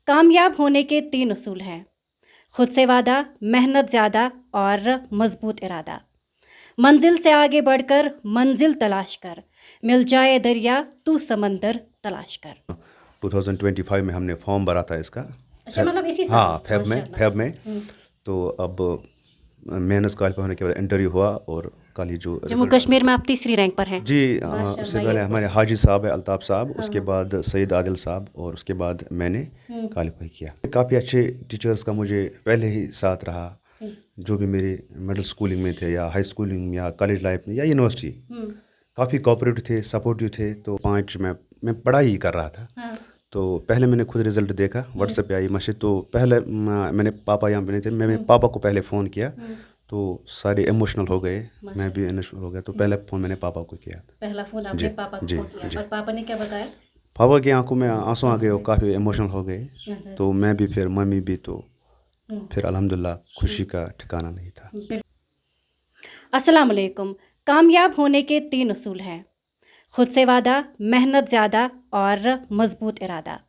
कामयाब होने के 3 असूल हैं। खुद से वादा, मेहनत ज़्यादा और मजबूत इरादा। मंजिल से आगे बढ़कर मंजिल तलाश कर, मिल जाए दरिया तू समंदर तलाश कर। 2025 में हमने फॉर्म भरा था इसका। अच्छा, मतलब इसी साल? हाँ, फेब में। तो अब मेहनत क्वालिफाई होने के बाद इंटरव्यू हुआ और कल ही जो जम्मू कश्मीर में आप तीसरी रैंक पर हैं। जी, उससे पहले हमारे हाजी साहब है, अल्ताफ़ साहब, उसके बाद सईद आदिल साहब और उसके बाद मैंने क्वालिफाई किया। काफ़ी अच्छे टीचर्स का मुझे पहले ही साथ रहा, जो भी मेरे मिडिल स्कूलिंग में थे या हाई स्कूलिंग या कॉलेज लाइफ में या यूनिवर्सिटी, काफ़ी कोऑपरेटिव थे, सपोर्टिव थे। तो 5 मैं पढ़ाई ही कर रहा था। तो पहले मैंने खुद रिज़ल्ट देखा, व्हाट्सएप पे आई मैसेज। तो पहले मैंने पापा यहाँ पे नहीं थे, मैंने पापा को पहले फ़ोन किया, तो सारे इमोशनल हो गए, मैं भी इमोशनल हो गया। तो पहले फ़ोन मैंने पापा को किया। पहला फ़ोन आपने पापा को किया और पापा ने क्या बताया? पापा की आंखों में आंसू आ गए और काफ़ी इमोशनल हो गए। तो मैं भी, फिर मम्मी भी, तो फिर अल्हम्दुलिल्लाह खुशी का ठिकाना नहीं था। अस्सलाम वालेकुम। कामयाब होने के 3 असूल हैं। खुद से वादा, मेहनत ज़्यादा और मजबूत इरादा।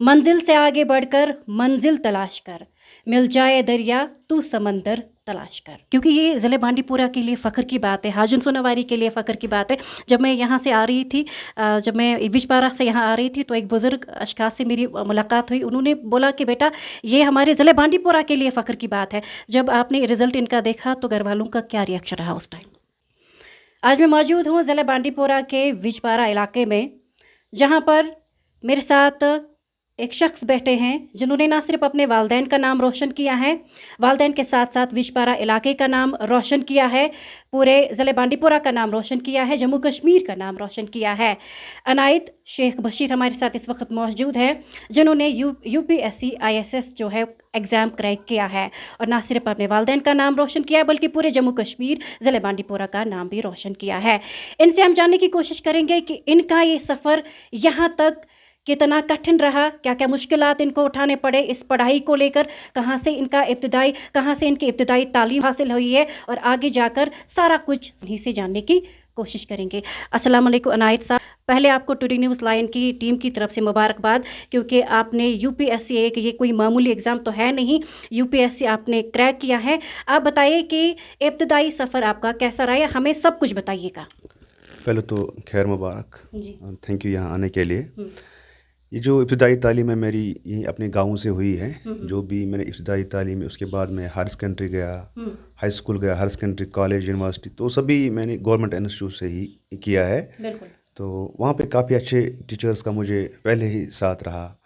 मंजिल से आगे बढ़कर मंजिल तलाश कर, मिल जाए दरिया तू समंदर तलाश कर। क्योंकि ये ज़िले बांडीपुरा के लिए फ़ख्र की बात है, हाजुन सोनावारी के लिए फ़ख्र की बात है। जब मैं यहाँ से आ रही थी, जब मैं बिजपारा से यहाँ आ रही थी, तो एक बुज़ुर्ग अशखास से मेरी मुलाकात हुई। उन्होंने बोला कि बेटा, ये हमारे ज़िले बांडीपुरा के लिए फ़ख्र की बात है। जब आपने रिज़ल्ट इनका देखा तो घर वालों का क्या रिएक्शन रहा उस टाइम? आज मैं मौजूद हूँ ज़िले बांडीपुरा के बिजपारा इलाके में, जहाँ पर मेरे साथ एक शख्स बैठे हैं जिन्होंने ना सिर्फ अपने वालदैन का नाम रोशन किया है, वालदैन के साथ साथ बिजपारा इलाके का नाम रोशन किया है, पूरे ज़िले बांडीपुरा का नाम रोशन किया है, जम्मू कश्मीर का नाम रोशन किया है। अनायत शेख बशीर हमारे साथ इस वक्त मौजूद है, जिन्होंने UPSC ISS जो है एग्ज़ाम क्रैक किया है और ना सिर्फ अपने वालदैन का नाम रोशन किया बल्कि पूरे जम्मू कश्मीर ज़िले बांडीपुरा का नाम भी रोशन किया है। इनसे हम जानने की कोशिश करेंगे कि इनका ये सफ़र यहाँ तक कितना कठिन रहा, क्या क्या मुश्किलात इनको उठाने पड़े इस पढ़ाई को लेकर, कहाँ से इनकी इब्तिदाई तालीम हासिल हुई है, और आगे जाकर सारा कुछ इन्हीं से जानने की कोशिश करेंगे। अस्सलाम वालेकुम अनायत साहब, पहले आपको टुडे न्यूज़ लाइन की टीम की तरफ से मुबारकबाद, क्योंकि आपने UPSC ये कोई मामूली एग्ज़ाम तो है नहीं, UPSC आपने क्रैक किया है। आप बताइए कि इब्तिदाई सफ़र आपका कैसा रहा, हमें सब कुछ बताइएगा। पहले तो खैर मुबारक, थैंक यू यहाँ आने के लिए। ये जो इब्तिदाई तालीम है मेरी यही अपने गाँव से हुई है। जो भी मैंने इब्तिदाई तालीम, उसके बाद मैं हायर सेकेंडरी गया, हाई स्कूल गया, हायर सेकेंडरी, कॉलेज, यूनिवर्सिटी, तो सभी मैंने गवर्नमेंट इंस्टीट्यूट से ही किया है। तो वहाँ पे काफ़ी अच्छे टीचर्स का मुझे पहले ही साथ रहा,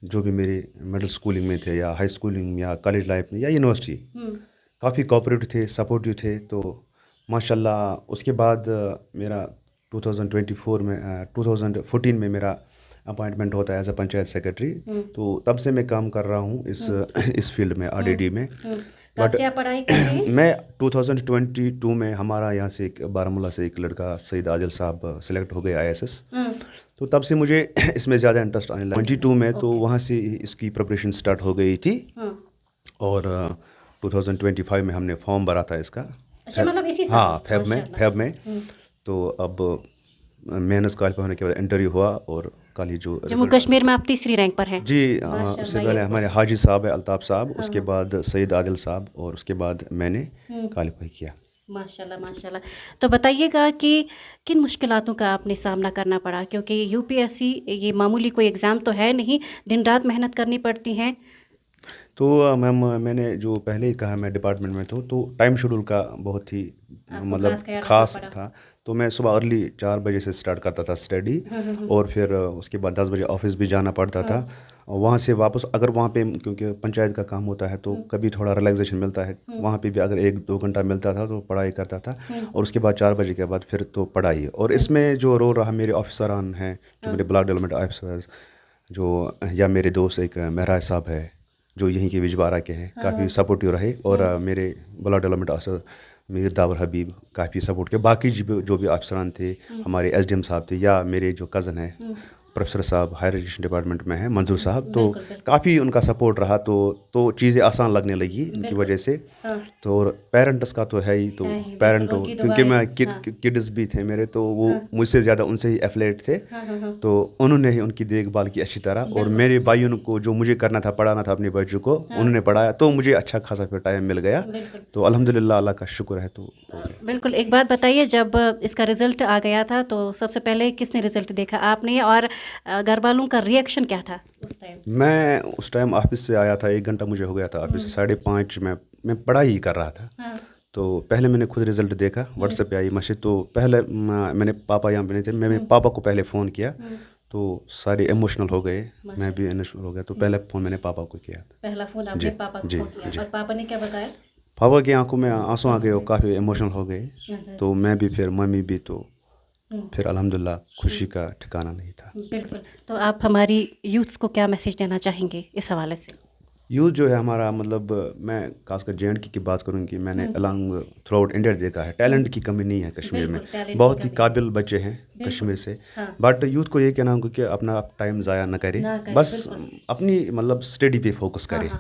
जो भी मेरे मिडिल स्कूलिंग में थे या हाई स्कूलिंग या कॉलेज लाइफ में या यूनिवर्सिटी, काफ़ी कोऑपरेटिव थे, सपोर्टिव थे। तो माशाल्लाह उसके बाद मेरा 2014 में मेरा अपॉइंटमेंट होता है एज अ पंचायत सेक्रेटरी। तो तब से मैं काम कर रहा हूँ इस फील्ड में, RDD में। कब से आप पढ़ाई कर रहे हैं? मैं 2022 में हमारा यहाँ से एक बारामूला से एक लड़का सईद आदिल साहब सेलेक्ट हो गए ISS। तो तब से मुझे इसमें ज़्यादा इंटरेस्ट आने लगा 22 में। तो वहाँ से इसकी प्रिपरेशन स्टार्ट हो गई थी और 2025 में हमने फॉर्म भरा था इसका। अच्छा, मतलब इसी साल? हाँ, फेब में। तो अब मेहनत क्वालिफाई होने के बाद इंटरव्यू हुआ और कल ही जो जम्मू कश्मीर में आप तीसरी रैंक पर हैं। जी, उससे पहले हमारे हाजी साहब है, अल्ताफ़ साहब, उसके बाद सईद आदिल साहब और उसके बाद मैंने क्वालिफाई किया। माशाल्लाह माशाल्लाह। तो बताइएगा कि किन मुश्किलातों का आपने सामना करना पड़ा, क्योंकि UPSC ये मामूली कोई एग्ज़ाम तो है नहीं, दिन रात मेहनत करनी पड़ती हैं। तो मैम, मैंने जो पहले ही कहा मैं डिपार्टमेंट में था, तो टाइम शेड्यूल का बहुत ही मतलब ख़ास था। तो मैं सुबह अर्ली 4 बजे से स्टार्ट करता था स्टडी, और फिर उसके बाद 10 बजे ऑफिस भी जाना पड़ता था। और वहाँ से वापस, अगर वहाँ पे क्योंकि पंचायत का काम होता है तो कभी थोड़ा रिलैक्सेशन मिलता है, वहाँ पे भी अगर 1-2 घंटा मिलता था तो पढ़ाई करता था। और उसके बाद 4 बजे के बाद फिर तो पढ़ाई। और इसमें जो रोल रहा मेरे ऑफिसरान हैं, जो मेरे ब्लॉक डेवलपमेंट ऑफिसर, जो या मेरे दोस्त एक महराज साहब है जो यहीं के बिजबारा के हैं, काफ़ी सपोर्टिव रहे। और मेरे block development officer Mir Dawar Habib काफ़ी सपोर्ट के, बाकी जो भी अफसरान थे, हमारे SDM साहब थे, या मेरे जो कज़न है प्रोफेसर साहब हायर एजुकेशन डिपार्टमेंट में हैं, मंजूर साहब, तो काफ़ी उनका सपोर्ट रहा, तो चीज़ें आसान लगने लगी इनकी वजह से। तो और पेरेंट्स का तो है ही, तो पेरेंट हो, क्योंकि मैं किड्स भी थे मेरे, तो वो मुझसे ज़्यादा उनसे ही एफिलेट थे, तो उन्होंने ही उनकी देखभाल की अच्छी तरह। और मेरे भाइयों को जो मुझे करना था, पढ़ाना था अपने बच्चों को, उन्होंने पढ़ाया, तो मुझे अच्छा खासा फिर टाइम मिल गया। तो अल्हम्दुलिल्लाह, अल्लाह का शुक्र है। तो बिल्कुल, एक बात बताइए, जब इसका रिज़ल्ट आ गया था तो सबसे पहले किसने रिज़ल्ट देखा, आपने? और घर वालों का रिएक्शन क्या था उस टाइम? मैं उस टाइम ऑफिस से आया था, 1 घंटा मुझे हो गया था ऑफिस से, 5:30 मैं पढ़ाई ही कर रहा था। तो पहले मैंने खुद रिज़ल्ट देखा, व्हाट्सएप पे आई मैसेज। तो पहले मैंने, पापा यहाँ पे नहीं थे, मैंने पापा को पहले फ़ोन किया, तो सारे इमोशनल हो गए, मैं भी इमोशनल हो गया। तो पहले फ़ोन मैंने पापा को किया। पहला फ़ोन आपने पापा को किया, और पापा ने क्या बताया? पापा की आंखों में आंसू आ गए, वो काफ़ी इमोशनल हो गए। तो मैं भी, फिर मम्मी भी, तो फिर अल्हम्दुलिल्लाह खुशी का ठिकाना नहीं था। बिल्कुल, तो आप हमारी यूथ्स को क्या मैसेज देना चाहेंगे इस हवाले से? यूथ जो है हमारा, मतलब मैं खासकर JNK की बात करूँ कि मैंने अलॉन्ग थ्रू आउट इंडिया देखा है, टैलेंट की कमी नहीं है कश्मीर में, बहुत ही काबिल बच्चे हैं कश्मीर से। बट यूथ को ये कहना होगा कि अपना टाइम ज़ाया न करे, बस अपनी मतलब स्टडी पे फोकस करे,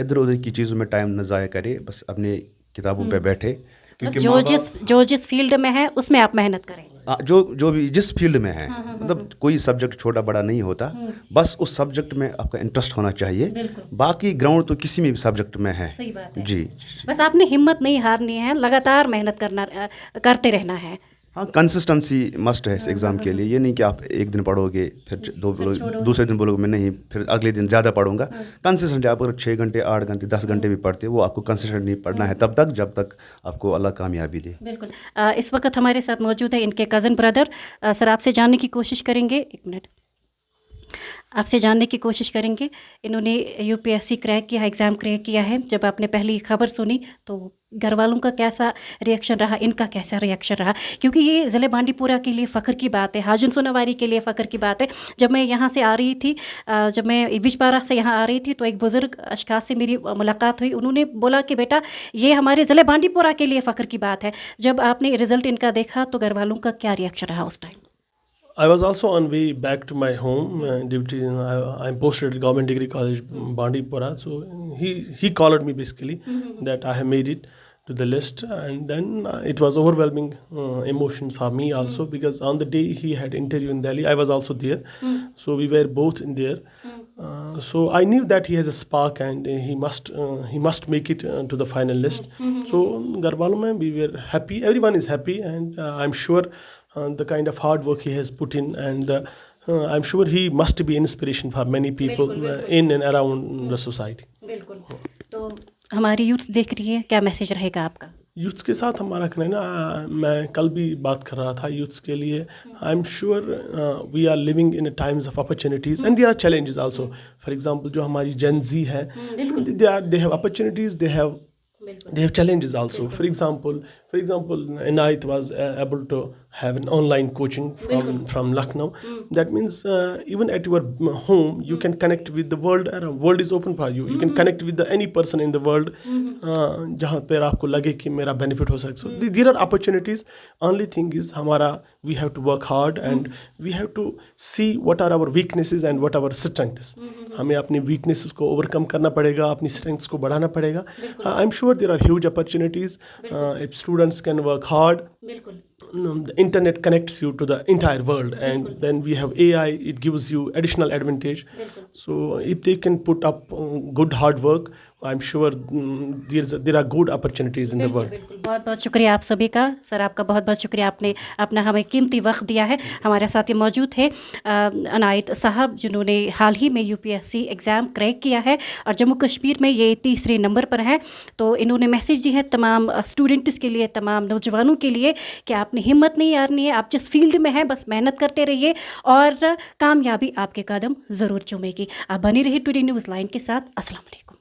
इधर उधर की चीज़ों में टाइम न ज़ाया करे, बस अपने किताबों पे बैठे। क्योंकि जो जिस फील्ड में है उसमें आप मेहनत करें, जो भी जिस फील्ड में है, मतलब कोई सब्जेक्ट छोटा बड़ा नहीं होता, बस उस सब्जेक्ट में आपका इंटरेस्ट होना चाहिए। बाकी ग्राउंड तो किसी में भी सब्जेक्ट में है। सही बात है। जी, बस आपने हिम्मत नहीं हारनी है, लगातार मेहनत करते रहना है। हाँ, कंसिस्टेंसी मस्ट है इस एग्ज़ाम के लिए। ये नहीं कि आप एक दिन पढ़ोगे, फिर दूसरे दिन बोलोगे मैं नहीं, फिर अगले दिन ज़्यादा पढ़ूंगा। कंसिस्टेंट, आप अगर 6 घंटे 8 घंटे 10 घंटे भी पढ़ते हो, वो आपको कंसिस्टेंट नहीं पढ़ना है तब तक जब तक आपको अल्लाह कामयाबी दे। बिल्कुल। इस वक्त हमारे साथ मौजूद है इनके कज़न ब्रदर। सर, आपसे जानने की कोशिश करेंगे, एक मिनट, आपसे जानने की कोशिश करेंगे। इन्होंने UPSC क्रैक किया, एग्ज़ाम क्रैक किया है। जब आपने पहली खबर सुनी तो घर वालों का कैसा रिएक्शन रहा, इनका कैसा रिएक्शन रहा? क्योंकि ये ज़िले बांडीपुरा के लिए फ़ख्र की बात है, हाजुन सोनावारी के लिए फ़ख्र की बात है। जब मैं यहाँ से आ रही थी, जब मैं बिजपारा से यहाँ आ रही थी, तो एक बुज़ुर्ग अशखास से मेरी मुलाकात हुई। उन्होंने बोला कि बेटा, ये हमारे ज़िले बांडीपुरा के लिए फ़ख्र की बात है। जब आपने रिज़ल्ट इनका देखा तो घर वालों का क्या रिएक्शन रहा उस time? I was also on way back to my home. I'm posted at Government Degree College, Bandipora. So he called me basically that I have made it to the list, and then it was overwhelming emotion for me also, because on the day he had interview in Delhi, I was also there. So we were both in there. So I knew that he has a spark, and he must make it to the final list. So Garbalum mein we were happy. Everyone is happy, and I'm sure the kind of hard work he has put in, and I'm sure he must be inspiration for many people in and around the society. बिल्कुल। तो हमारी youths देख रही है, क्या message रहेगा आपका? Youths के साथ हमारा कहना है ना, मैं कल भी बात कर रहा था यूथ्स के लिए। I am sure we are living in times of opportunities and there are challenges also. For example, जो हमारी जेन ज़ी है, they have opportunities, they have challenges also. For example, Inayat was able to have an online coaching from Lucknow. That means even at your home you can connect with the world. World is open for you. You can connect with any person in the world जहाँ पर आपको लगे कि मेरा benefit हो सके. So there are opportunities. Only thing is we have to work hard, and we have to see what are our weaknesses and what our strengths. हमें अपनी weaknesses को overcome करना पड़ेगा, अपनी strengths को बढ़ाना पड़ेगा. I'm sure there are huge opportunities if students can work hard. The internet connects you to the entire world, and then we have AI. It gives you additional advantage. So if they can put up good hard work, I'm sure there are good opportunities in the world. बहुत बहुत शुक्रिया आप सभी का। Sir, आपका बहुत बहुत शुक्रिया, आपने अपना हमें कीमती वक्त दिया है। हमारे साथ ये मौजूद है अनायत साहब, जिन्होंने हाल ही में UPSC एग्ज़ाम क्रैक किया है और जम्मू कश्मीर में ये 3रे नंबर पर है। तो इन्होंने मैसेज दी है तमाम स्टूडेंट्स के लिए, तमाम नौजवानों के लिए कि आपने हिम्मत नहीं हारनी है, आप जिस फील्ड में हैं बस मेहनत करते रहिए और कामयाबी आपके कदम ज़रूर चूमेगी। आप बने रहिए टुडे न्यूज़ लाइन के साथ। अस्सलाम वालेकुम।